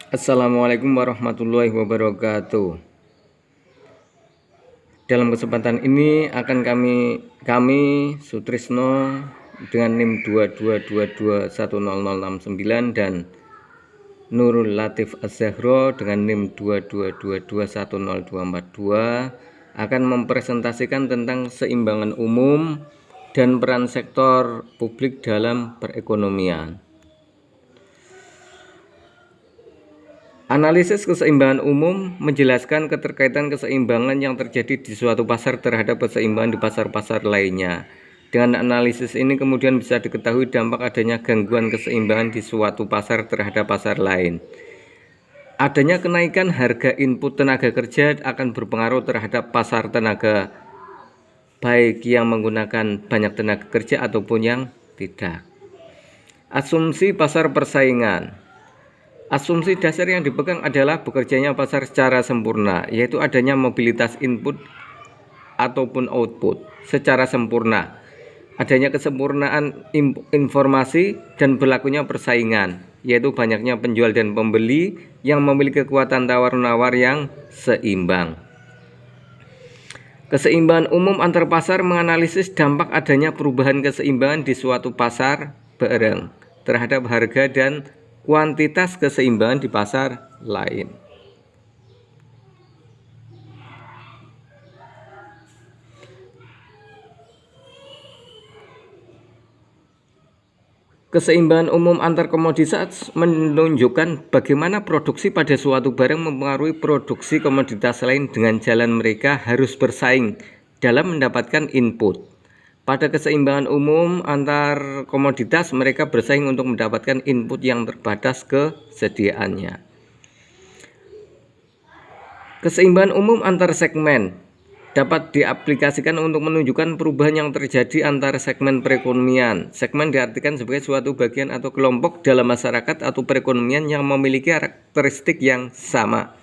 Assalamualaikum warahmatullahi wabarakatuh. Dalam kesempatan ini akan kami Sutrisno dengan NIM 22221069 dan Nurul Latif Az-Zahro dengan NIM 22221042 akan mempresentasikan tentang keseimbangan umum dan peran sektor publik dalam perekonomian. Analisis keseimbangan umum menjelaskan keterkaitan keseimbangan yang terjadi di suatu pasar terhadap keseimbangan di pasar-pasar lainnya. Dengan analisis ini kemudian bisa diketahui dampak adanya gangguan keseimbangan di suatu pasar terhadap pasar lain. Adanya kenaikan harga input tenaga kerja akan berpengaruh terhadap pasar tenaga, baik yang menggunakan banyak tenaga kerja ataupun yang tidak. Asumsi pasar persaingan. Asumsi dasar yang dipegang adalah bekerjanya pasar secara sempurna, yaitu adanya mobilitas input ataupun output secara sempurna, adanya kesempurnaan informasi dan berlakunya persaingan, yaitu banyaknya penjual dan pembeli yang memiliki kekuatan tawar-menawar yang seimbang. Keseimbangan umum antar pasar menganalisis dampak adanya perubahan keseimbangan di suatu pasar barang terhadap harga dan kuantitas keseimbangan di pasar lain. Keseimbangan umum antar komoditas menunjukkan bagaimana produksi pada suatu barang mempengaruhi produksi komoditas lain dengan jalan mereka harus bersaing dalam mendapatkan input. Pada keseimbangan umum antar komoditas, mereka bersaing untuk mendapatkan input yang terbatas kesediaannya. Keseimbangan umum antar segmen dapat diaplikasikan untuk menunjukkan perubahan yang terjadi antar segmen perekonomian. Segmen diartikan sebagai suatu bagian atau kelompok dalam masyarakat atau perekonomian yang memiliki karakteristik yang sama.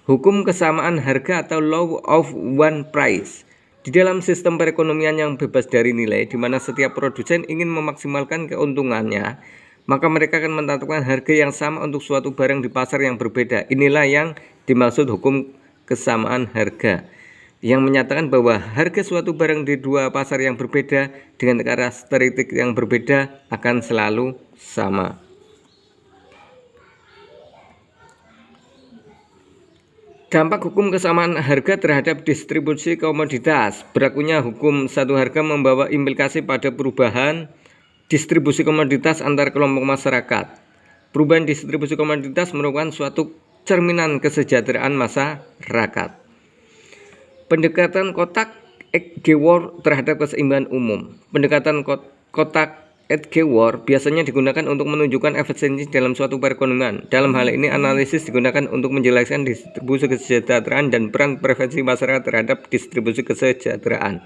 Hukum kesamaan harga atau law of one price di dalam sistem perekonomian yang bebas dari nilai, di mana setiap produsen ingin memaksimalkan keuntungannya, maka mereka akan menetapkan harga yang sama untuk suatu barang di pasar yang berbeda. Inilah yang dimaksud hukum kesamaan harga, yang menyatakan bahwa harga suatu barang di dua pasar yang berbeda dengan karakteristik yang berbeda akan selalu sama. Dampak hukum kesamaan harga terhadap distribusi komoditas. Berlakunya hukum satu harga membawa implikasi pada perubahan distribusi komoditas antar kelompok masyarakat. Perubahan distribusi komoditas merupakan suatu cerminan kesejahteraan masyarakat. Pendekatan kotak Edgeworth terhadap keseimbangan umum. Pendekatan kotak Edgeworth biasanya digunakan untuk menunjukkan efisiensi dalam suatu perekonomian. Dalam hal ini, analisis digunakan untuk menjelaskan distribusi kesejahteraan dan peran preferensi masyarakat terhadap distribusi kesejahteraan.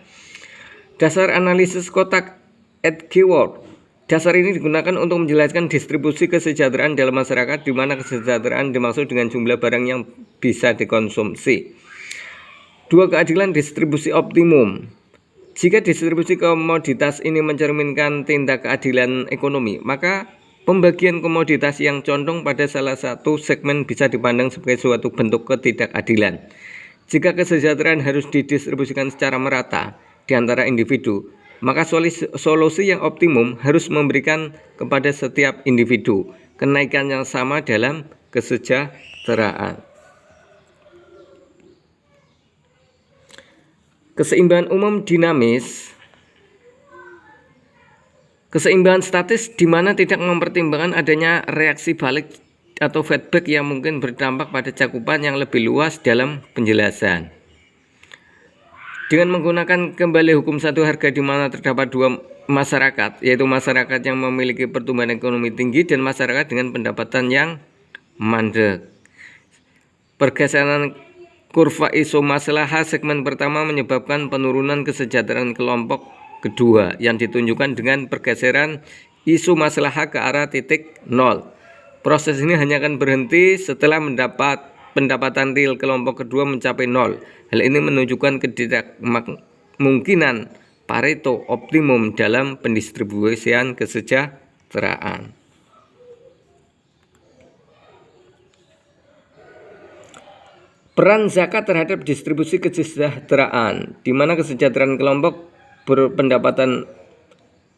Dasar analisis kotak Edgeworth. Dasar ini digunakan untuk menjelaskan distribusi kesejahteraan dalam masyarakat, di mana kesejahteraan dimaksud dengan jumlah barang yang bisa dikonsumsi. Dua keadilan distribusi optimum. Jika distribusi komoditas ini mencerminkan tindak keadilan ekonomi, maka pembagian komoditas yang condong pada salah satu segmen bisa dipandang sebagai suatu bentuk ketidakadilan. Jika kesejahteraan harus didistribusikan secara merata di antara individu, maka solusi yang optimum harus memberikan kepada setiap individu kenaikan yang sama dalam kesejahteraan. Keseimbangan umum dinamis. Keseimbangan statis di mana tidak mempertimbangkan adanya reaksi balik atau feedback yang mungkin berdampak pada cakupan yang lebih luas dalam penjelasan. Dengan menggunakan kembali hukum satu harga di mana terdapat dua masyarakat, yaitu masyarakat yang memiliki pertumbuhan ekonomi tinggi dan masyarakat dengan pendapatan yang mandek. Pergeseran kurva isomaslaha segmen pertama menyebabkan penurunan kesejahteraan kelompok kedua yang ditunjukkan dengan pergeseran isomaslaha ke arah titik nol. Proses ini hanya akan berhenti setelah pendapatan real kelompok kedua mencapai nol. Hal ini menunjukkan ketidakmungkinan Pareto optimum dalam pendistribusian kesejahteraan. Peran zakat terhadap distribusi kesejahteraan, di mana kesejahteraan kelompok berpendapatan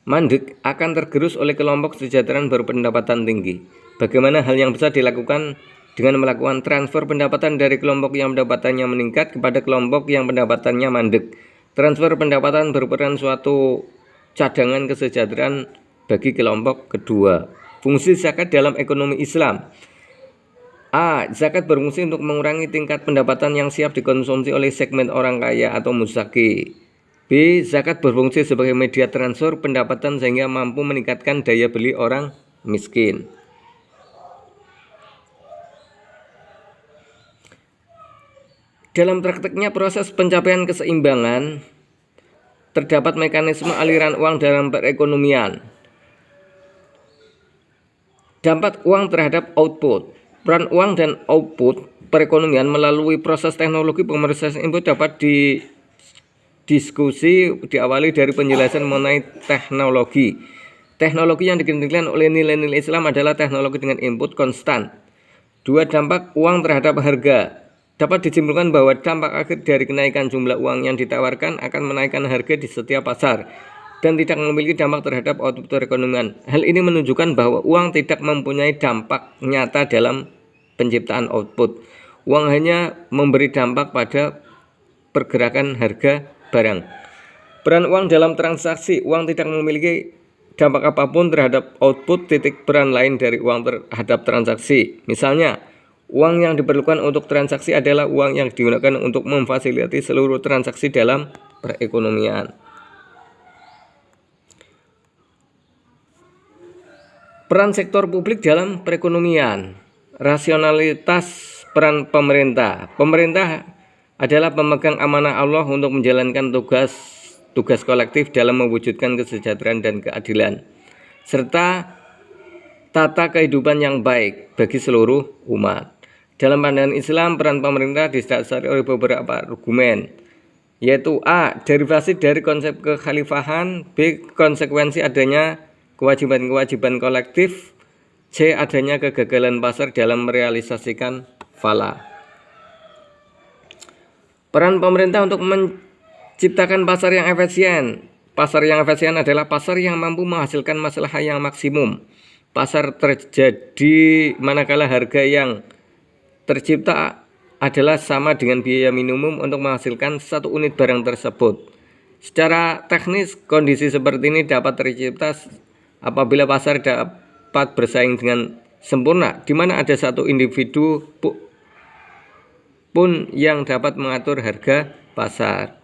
mandek akan tergerus oleh kelompok kesejahteraan berpendapatan tinggi. Bagaimana hal yang bisa dilakukan dengan melakukan transfer pendapatan dari kelompok yang pendapatannya meningkat kepada kelompok yang pendapatannya mandek. Transfer pendapatan berperan suatu cadangan kesejahteraan bagi kelompok kedua. Fungsi zakat dalam ekonomi Islam. A. Zakat berfungsi untuk mengurangi tingkat pendapatan yang siap dikonsumsi oleh segmen orang kaya atau muzaki. B. Zakat berfungsi sebagai media transfer pendapatan sehingga mampu meningkatkan daya beli orang miskin. Dalam prakteknya proses pencapaian keseimbangan, terdapat mekanisme aliran uang dalam perekonomian. Dampak uang terhadap output. Peran uang dan output perekonomian melalui proses teknologi pemrosesan input dapat diawali dari penjelasan mengenai teknologi. Teknologi yang dikendalikan oleh nilai-nilai Islam adalah teknologi dengan input konstan. 2. Dampak uang terhadap harga. Dapat disimpulkan bahwa dampak akhir dari kenaikan jumlah uang yang ditawarkan akan menaikkan harga di setiap pasar dan tidak memiliki dampak terhadap output perekonomian. Hal ini menunjukkan bahwa uang tidak mempunyai dampak nyata dalam penciptaan output. Uang hanya memberi dampak pada pergerakan harga barang. Peran uang dalam transaksi. Uang tidak memiliki dampak apapun terhadap output. Peran lain dari uang terhadap transaksi. Misalnya, uang yang diperlukan untuk transaksi adalah uang yang digunakan untuk memfasilitasi seluruh transaksi dalam perekonomian. Peran sektor publik dalam perekonomian. Rasionalitas peran pemerintah. Pemerintah adalah pemegang amanah Allah untuk menjalankan tugas kolektif dalam mewujudkan kesejahteraan dan keadilan, serta tata kehidupan yang baik bagi seluruh umat. Dalam pandangan Islam, peran pemerintah didasari oleh beberapa argumen, yaitu A. Derivasi dari konsep kekhalifahan. B. Konsekuensi adanya kewajiban-kewajiban kolektif. C. Adanya kegagalan pasar dalam merealisasikan fala. Peran pemerintah untuk menciptakan pasar yang efisien. Pasar yang efisien adalah pasar yang mampu menghasilkan masalah yang maksimum. Pasar terjadi manakala harga yang tercipta adalah sama dengan biaya minimum untuk menghasilkan satu unit barang tersebut. Secara teknis, kondisi seperti ini dapat tercipta apabila pasar dapat bersaing dengan sempurna, di mana ada satu individu pun yang dapat mengatur harga pasar.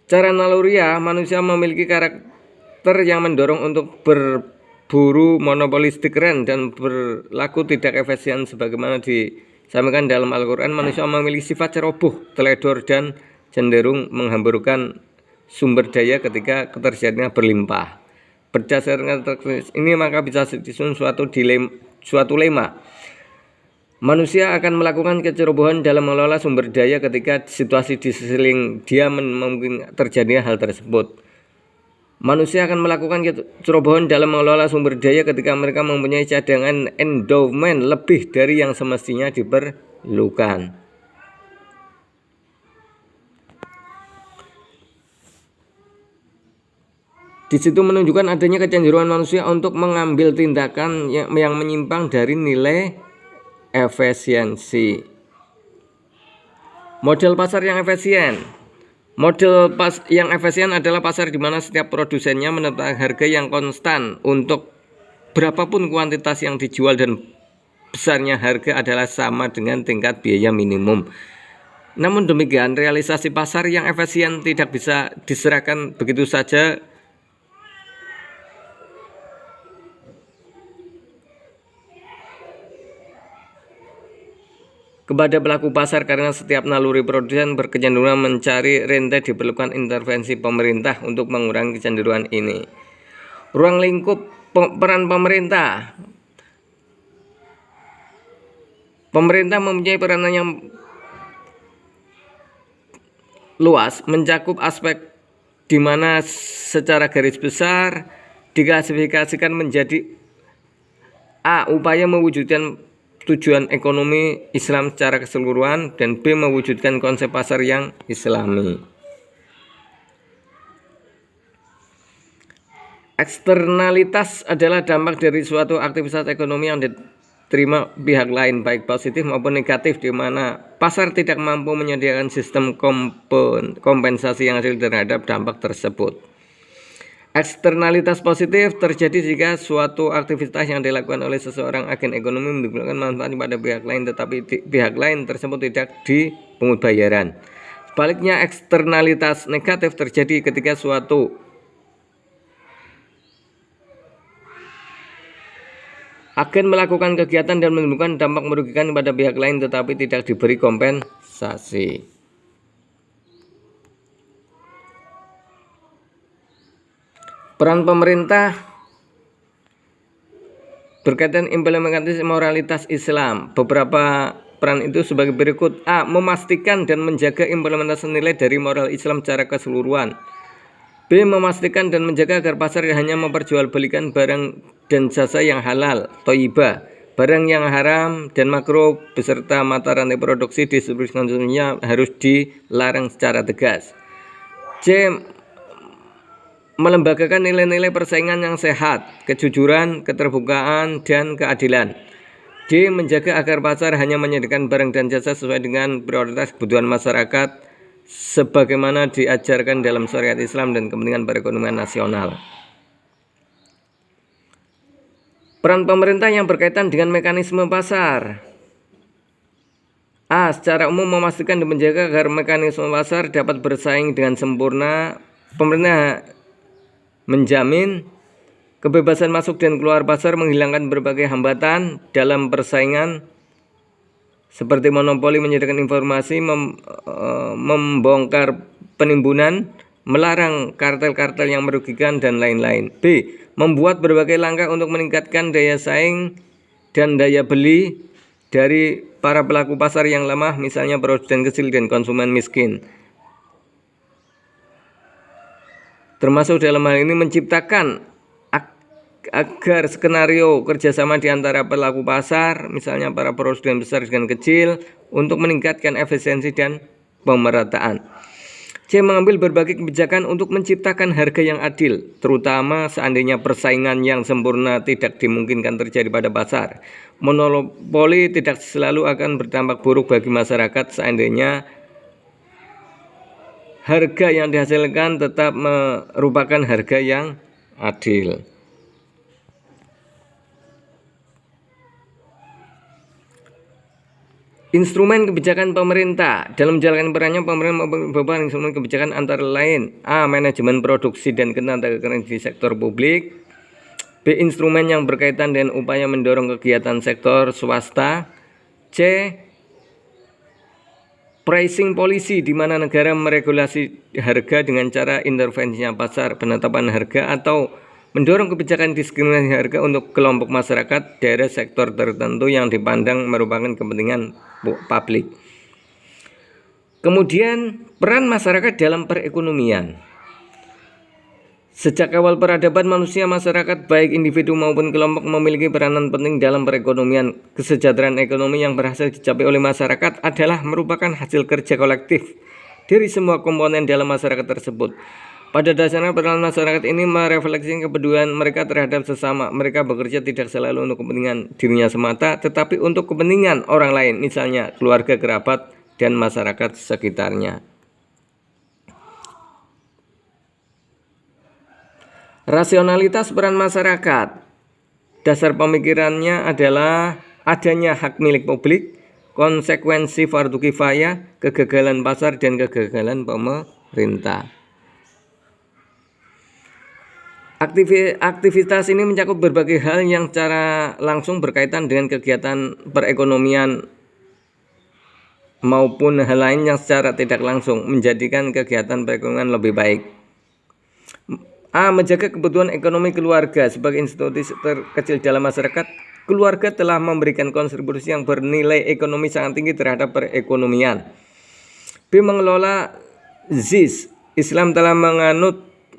Cara naluriah, manusia memiliki karakter yang mendorong untuk berburu monopolistik rent dan berlaku tidak efisien sebagaimana disampaikan dalam Al-Quran. Manusia memiliki sifat ceroboh, teledor, dan cenderung menghamburkan sumber daya ketika ketersediaannya berlimpah. Berdasarkan teks ini maka bisa disusun suatu lema. Manusia akan melakukan kecerobohan dalam mengelola sumber daya ketika situasi di sekeliling dia memungkinkan terjadinya hal tersebut. Manusia akan melakukan kecerobohan dalam mengelola sumber daya ketika mereka mempunyai cadangan endowment lebih dari yang semestinya diperlukan. Di situ menunjukkan adanya kecenderungan manusia untuk mengambil tindakan yang menyimpang dari nilai efisiensi. Model pasar yang efisien. Model yang efisien adalah pasar di mana setiap produsennya menetapkan harga yang konstan untuk berapapun kuantitas yang dijual dan besarnya harga adalah sama dengan tingkat biaya minimum. Namun demikian, realisasi pasar yang efisien tidak bisa diserahkan begitu saja kepada pelaku pasar karena setiap naluri produsen berkecenderungan mencari rente. Diperlukan intervensi pemerintah untuk mengurangi kecenderungan ini. Ruang lingkup peran pemerintah. Pemerintah mempunyai peranan yang luas, mencakup aspek di mana secara garis besar diklasifikasikan menjadi A. Upaya mewujudkan tujuan ekonomi Islam secara keseluruhan, dan B. mewujudkan konsep pasar yang islami. Eksternalitas adalah dampak dari suatu aktivitas ekonomi yang diterima pihak lain, baik positif maupun negatif, di mana pasar tidak mampu menyediakan sistem kompensasi yang adil terhadap dampak tersebut. Eksternalitas positif terjadi jika suatu aktivitas yang dilakukan oleh seseorang agen ekonomi menimbulkan manfaat pada pihak lain, tetapi pihak lain tersebut tidak dipungut bayaran. Sebaliknya, eksternalitas negatif terjadi ketika suatu agen melakukan kegiatan dan menimbulkan dampak merugikan pada pihak lain, tetapi tidak diberi kompensasi. Peran pemerintah berkaitan implementasi moralitas Islam. Beberapa peran itu sebagai berikut. A. Memastikan dan menjaga implementasi nilai dari moral Islam secara keseluruhan. B. Memastikan dan menjaga agar pasar hanya memperjualbelikan barang dan jasa yang halal, thayyibah. Barang yang haram dan makruh beserta mata rantai produksi, distribusi, konsumsinya harus dilarang secara tegas. C. Melembagakan nilai-nilai persaingan yang sehat, kejujuran, keterbukaan, dan keadilan. D. Menjaga agar pasar hanya menyediakan barang dan jasa sesuai dengan prioritas kebutuhan masyarakat sebagaimana diajarkan dalam syariat Islam dan kepentingan perekonomian nasional. Peran pemerintah yang berkaitan dengan mekanisme pasar. A. Secara umum memastikan dan menjaga agar mekanisme pasar dapat bersaing dengan sempurna. Pemerintah menjamin kebebasan masuk dan keluar pasar, menghilangkan berbagai hambatan dalam persaingan seperti monopoli, menyediakan informasi, membongkar penimbunan, melarang kartel-kartel yang merugikan, dan lain-lain. B. Membuat berbagai langkah untuk meningkatkan daya saing dan daya beli dari para pelaku pasar yang lemah, misalnya produsen kecil dan konsumen miskin. Termasuk dalam hal ini menciptakan agar skenario kerjasama di antara pelaku pasar, misalnya para produsen besar dan kecil, untuk meningkatkan efisiensi dan pemerataan. C. Mengambil berbagai kebijakan untuk menciptakan harga yang adil, terutama seandainya persaingan yang sempurna tidak dimungkinkan terjadi pada pasar. Monopoli tidak selalu akan berdampak buruk bagi masyarakat seandainya harga yang dihasilkan tetap merupakan harga yang adil. Instrumen kebijakan pemerintah. Dalam menjalankan perannya, pemerintah membawa instrumen kebijakan antara lain: A. Manajemen produksi dan ketenagakerjaan di sektor publik. B. Instrumen yang berkaitan dengan upaya mendorong kegiatan sektor swasta. C. Pricing policy, di mana negara meregulasi harga dengan cara intervensinya pasar, penetapan harga, atau mendorong kebijakan diskriminasi harga untuk kelompok masyarakat daerah sektor tertentu yang dipandang merupakan kepentingan publik. Kemudian peran masyarakat dalam perekonomian. Sejak awal peradaban manusia, masyarakat baik individu maupun kelompok memiliki peranan penting dalam perekonomian. Kesejahteraan ekonomi yang berhasil dicapai oleh masyarakat adalah merupakan hasil kerja kolektif dari semua komponen dalam masyarakat tersebut. Pada dasarnya peran masyarakat ini merefleksikan kepedulian mereka terhadap sesama. Mereka bekerja tidak selalu untuk kepentingan dirinya semata, tetapi untuk kepentingan orang lain, misalnya keluarga, kerabat, dan masyarakat sekitarnya. Rasionalitas peran masyarakat. Dasar pemikirannya adalah adanya hak milik publik, konsekuensi fardu kifayah, kegagalan pasar, dan kegagalan pemerintah. Aktivitas ini mencakup berbagai hal yang secara langsung berkaitan dengan kegiatan perekonomian maupun hal lain yang secara tidak langsung menjadikan kegiatan perekonomian lebih baik. A. Menjaga kebutuhan ekonomi keluarga. Sebagai institusi terkecil dalam masyarakat, keluarga telah memberikan kontribusi yang bernilai ekonomi sangat tinggi terhadap perekonomian. B. Mengelola ZIS. Islam telah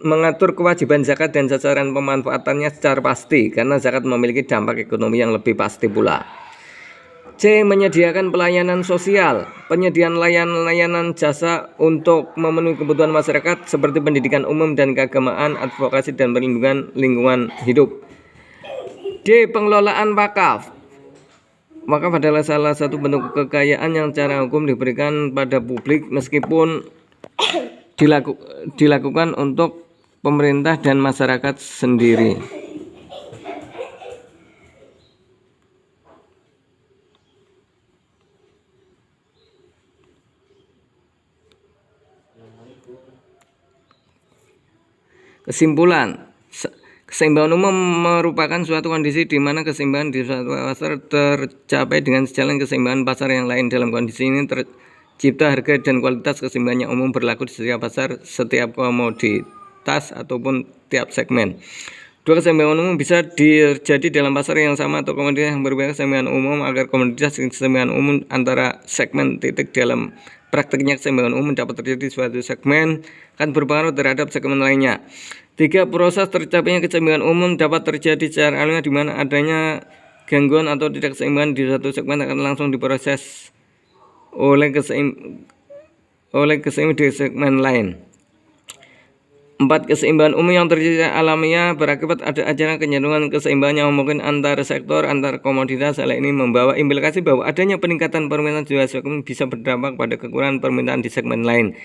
mengatur kewajiban zakat dan sasaran pemanfaatannya secara pasti, karena zakat memiliki dampak ekonomi yang lebih pasti pula. C. Menyediakan pelayanan sosial, penyediaan layanan jasa untuk memenuhi kebutuhan masyarakat seperti pendidikan umum dan keagamaan, advokasi dan perlindungan lingkungan hidup. D. Pengelolaan wakaf. Wakaf adalah salah satu bentuk kekayaan yang secara hukum diberikan pada publik meskipun dilakukan untuk pemerintah dan masyarakat sendiri. Kesimpulan, keseimbangan umum merupakan suatu kondisi di mana keseimbangan di suatu pasar tercapai dengan sejalan keseimbangan pasar yang lain. Dalam kondisi ini tercipta harga dan kualitas. Keseimbangan yang umum berlaku di setiap pasar, setiap komoditas ataupun tiap segmen. Dua, keseimbangan umum bisa terjadi dalam pasar yang sama atau komoditas yang berbeda. Keseimbangan umum agar komoditas keseimbangan umum antara segmen dalam praktiknya keseimbangan umum dapat terjadi di suatu segmen akan berpengaruh terhadap segmen lainnya. 3, proses tercapainya keseimbangan umum dapat terjadi secara alamiah di mana adanya gangguan atau tidak keseimbangan di suatu segmen akan langsung diproses oleh keseimbangan di segmen lain. 4, keseimbangan umum yang terjadi alamiah berakibat ada ajaran kecenderungan keseimbangan yang mungkin antar sektor, antar komoditas. Hal ini membawa implikasi bahwa adanya peningkatan permintaan di segmen bisa berdampak pada kekurangan permintaan di segmen lain.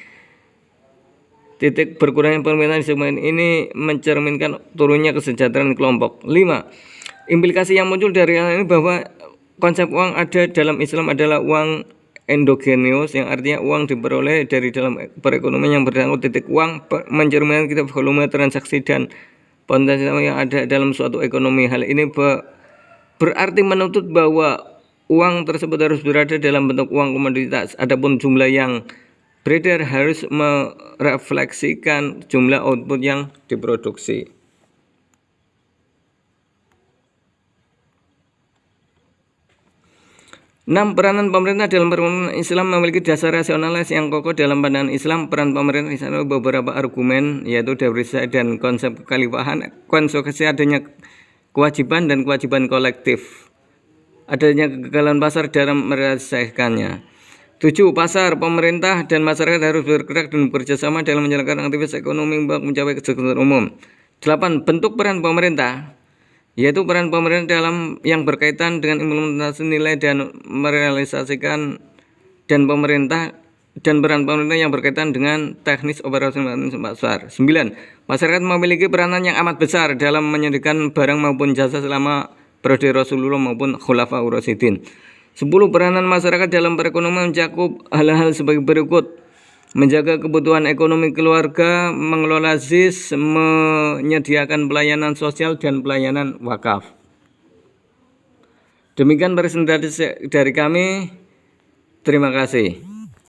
Titik berkurangnya permintaan di segmen ini mencerminkan turunnya kesejahteraan kelompok. 5, implikasi yang muncul dari hal ini bahwa konsep uang ada dalam Islam adalah uang endogenius, yang artinya uang diperoleh dari dalam perekonomian yang bersangkut. Titik uang mencerminkan kita volume transaksi dan potensial yang ada dalam suatu ekonomi. Hal ini berarti menuntut bahwa uang tersebut harus berada dalam bentuk uang komoditas. Adapun jumlah yang beredar harus merefleksikan jumlah output yang diproduksi. 6, peranan pemerintah dalam perekonomian Islam memiliki dasar rasionalis yang kokoh. Dalam pandangan Islam, peran pemerintah di sana beberapa argumen, yaitu dari dan konsep kekhalifahan, konsekuensi adanya kewajiban dan kewajiban kolektif, adanya kegagalan pasar dalam menyelesaikannya. 7, pasar, pemerintah dan masyarakat harus bergerak dan bekerjasama dalam menjalankan aktivitas ekonomi untuk mencapai kesejahteraan umum. 8, bentuk peran pemerintah, yaitu peran pemerintah dalam yang berkaitan dengan implementasi nilai dan merealisasikan dan peran pemerintah yang berkaitan dengan teknis operasional pasar. 9, masyarakat memiliki peranan yang amat besar dalam menyediakan barang maupun jasa selama periode Rasulullah maupun Khulafaur Rasyidin. 10, peranan masyarakat dalam perekonomian mencakup hal-hal sebagai berikut: menjaga kebutuhan ekonomi keluarga, mengelola ZIS, menyediakan pelayanan sosial dan pelayanan wakaf. Demikian presentasi dari kami. Terima kasih.